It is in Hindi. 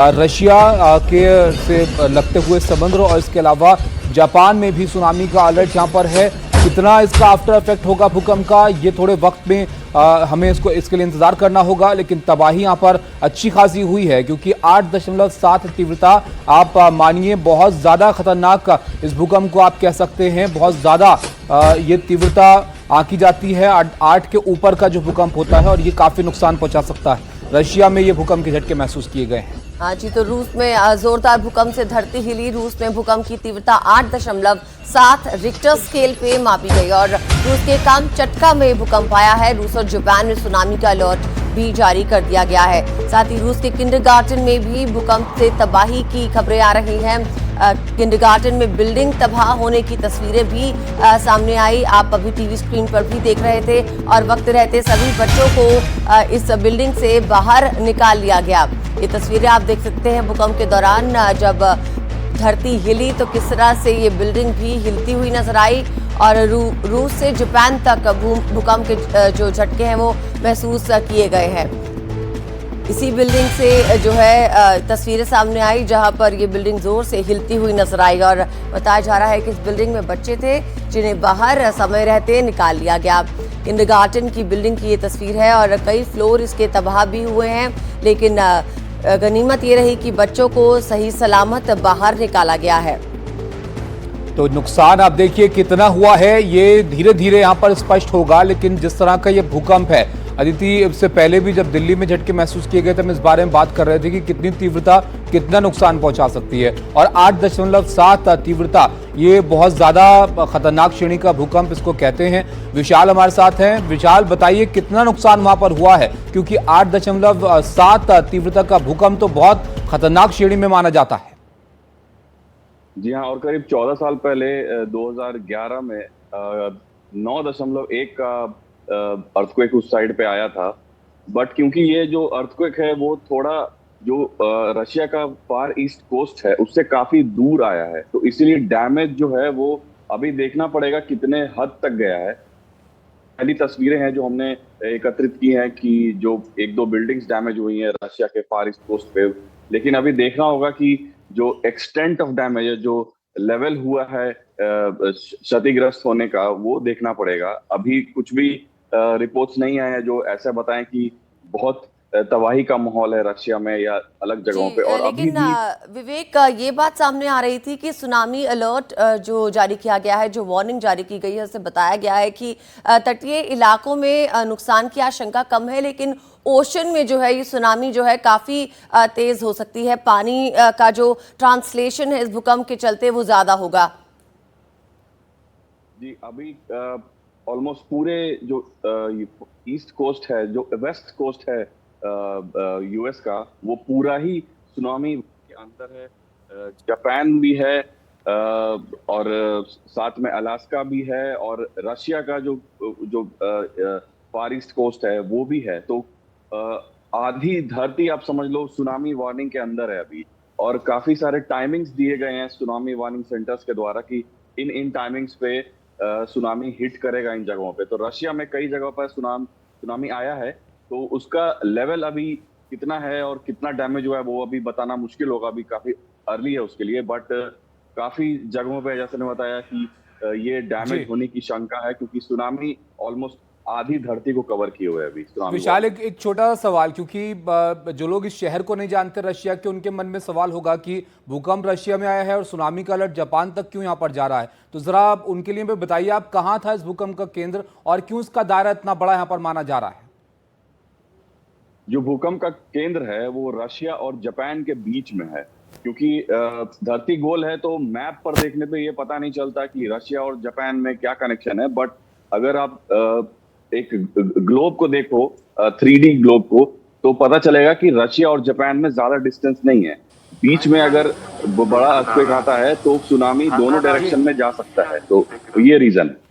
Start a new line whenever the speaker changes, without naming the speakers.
रशिया के से लगते हुए समुद्र और इसके अलावा जापान में भी सुनामी का अलर्ट यहाँ पर है। कितना इसका आफ्टर इफेक्ट होगा भूकंप का, ये थोड़े वक्त में हमें इसके लिए इंतजार करना होगा। लेकिन तबाही यहाँ पर अच्छी खासी हुई है क्योंकि 8.7 तीव्रता, आप मानिए बहुत ज़्यादा खतरनाक इस भूकंप को आप कह सकते हैं। बहुत ज़्यादा ये तीव्रता आंकी जाती है। 8 के ऊपर का जो भूकंप होता है और ये काफ़ी नुकसान पहुँचा सकता है। रशिया में ये भूकंप के झटके महसूस किए गए हैं।
हाँ जी, तो रूस में जोरदार भूकंप से धरती हिली। रूस में भूकंप की तीव्रता 8.7 रिक्टर स्केल पे मापी गई और रूस के कामचटका में भूकंप आया है। रूस और जापान में सुनामी का अलर्ट भी जारी कर दिया गया है। साथ ही रूस के किंडरगार्टन में भी भूकंप से तबाही की खबरें आ रही हैं। किंडरगार्टन में बिल्डिंग तबाह होने की तस्वीरें भी सामने आई। आप अभी टीवी स्क्रीन पर भी देख रहे थे और वक्त रहते सभी बच्चों को इस बिल्डिंग से बाहर निकाल लिया गया। ये तस्वीरें आप देख सकते हैं भूकंप के दौरान जब धरती हिली तो किस तरह से ये बिल्डिंग भी हिलती हुई नजर आई और रूस से जापान तक भूकंप के जो झटके हैं वो महसूस किए गए हैं। इसी बिल्डिंग से जो है तस्वीरें सामने आई जहां पर ये बिल्डिंग जोर से हिलती हुई नजर आई और बताया जा रहा है कि इस बिल्डिंग में बच्चे थे जिन्हें बाहर समय रहते निकाल लिया गया। किंडरगार्टन की बिल्डिंग की ये तस्वीर है और कई फ्लोर इसके तबाह भी हुए हैं, लेकिन गनीमत ये रही कि बच्चों को सही सलामत बाहर निकाला गया है।
तो नुकसान आप देखिए कितना हुआ है, ये धीरे धीरे यहाँ पर स्पष्ट होगा। लेकिन जिस तरह का ये भूकंप है अदिति, इससे पहले भी जब दिल्ली में झटके महसूस किए गए थे हम इस बारे में बात कर रहे थे कि कितनी तीव्रता कितना नुकसान पहुंचा सकती है। और 8.7 तीव्रता ये बहुत ज्यादा खतरनाक श्रेणी का भूकंप इसको कहते हैं। विशाल हमारे साथ हैं। विशाल, बताइए कितना नुकसान वहां पर हुआ है, क्योंकि 8.7 तीव्रता का भूकंप तो बहुत खतरनाक श्रेणी में माना जाता है।
जी हाँ, और करीब 14 साल पहले 2011 में 9.1 का अर्थक्वेक उस साइड पे आया था। बट क्योंकि ये जो अर्थक्वेक है वो थोड़ा जो रशिया का फार ईस्ट कोस्ट है उससे काफी दूर आया है, तो इसीलिए डैमेज जो है वो अभी देखना पड़ेगा कितने हद तक गया है। पहली तस्वीरें हैं जो हमने एकत्रित की हैं कि जो 1-2 बिल्डिंग्स डैमेज हुई हैं रशिया के फार ईस्ट कोस्ट पे, लेकिन अभी देखना होगा कि जो एक्सटेंट ऑफ डैमेज है, जो लेवल हुआ है क्षतिग्रस्त होने का, वो देखना पड़ेगा। अभी कुछ भी रिपोर्ट्स नहीं आए हैं जो ऐसा बताएं कि बहुत तबाही का माहौल है रशिया में या अलग जगहों पे। और
लेकिन विवेक, ये बात सामने आ रही थी कि सुनामी अलर्ट जो जारी किया गया है, जो वार्निंग जारी की गई है, उससे बताया गया है कि तटीय इलाकों में नुकसान की आशंका कम है, लेकिन ओशन में जो है ये सुनामी जो है काफी तेज हो सकती है। पानी का जो ट्रांसलेशन है इस भूकंप के चलते वो ज्यादा होगा।
जी, अभी ऑलमोस्ट पूरे जो ईस्ट कोस्ट है, जो वेस्ट कोस्ट है यूएस का, वो पूरा ही सुनामी के अंदर है। जापान भी है और साथ में अलास्का भी है और रशिया का जो फार ईस्ट कोस्ट है वो भी है। तो आधी धरती आप समझ लो सुनामी वार्निंग के अंदर है अभी। और काफी सारे टाइमिंग्स दिए गए हैं सुनामी वार्निंग सेंटर्स के द्वारा कि इन टाइमिंग्स पे सुनामी हिट करेगा इन जगहों पे। तो रशिया में कई जगहों पर सुनामी आया है, तो उसका लेवल अभी कितना है और कितना डैमेज हुआ है वो अभी बताना मुश्किल होगा, अभी काफी अर्ली है उसके लिए। बट काफी जगहों पे जैसे ने बताया कि ये डैमेज होने की शंका है क्योंकि सुनामी ऑलमोस्ट आधी धरती को कवर किए हुए अभी।
विशाल, एक छोटा सा सवाल, क्योंकि जो लोग इस शहर को नहीं जानते रशिया के, उनके मन में सवाल होगा कि भूकंप रशिया में आया है और सुनामी का अलर्ट जापान तक क्यों यहाँ पर जा रहा है। तो जरा आप उनके लिए बताइए, आप कहाँ था इस भूकंप का केंद्र और क्यों इसका दायरा इतना बड़ा यहाँ पर माना जा रहा है।
जो भूकंप का केंद्र है वो रशिया और जापान के बीच में है। क्योंकि धरती गोल है तो मैप पर देखने पे ये पता नहीं चलता कि रशिया और जापान में क्या कनेक्शन है। बट अगर आप एक ग्लोब को देखो, 3D ग्लोब को, तो पता चलेगा कि रशिया और जापान में ज्यादा डिस्टेंस नहीं है। बीच में अगर बड़ा अर्थक्वेक आता है तो सुनामी दोनों डायरेक्शन में जा सकता है। तो ये रीजन है।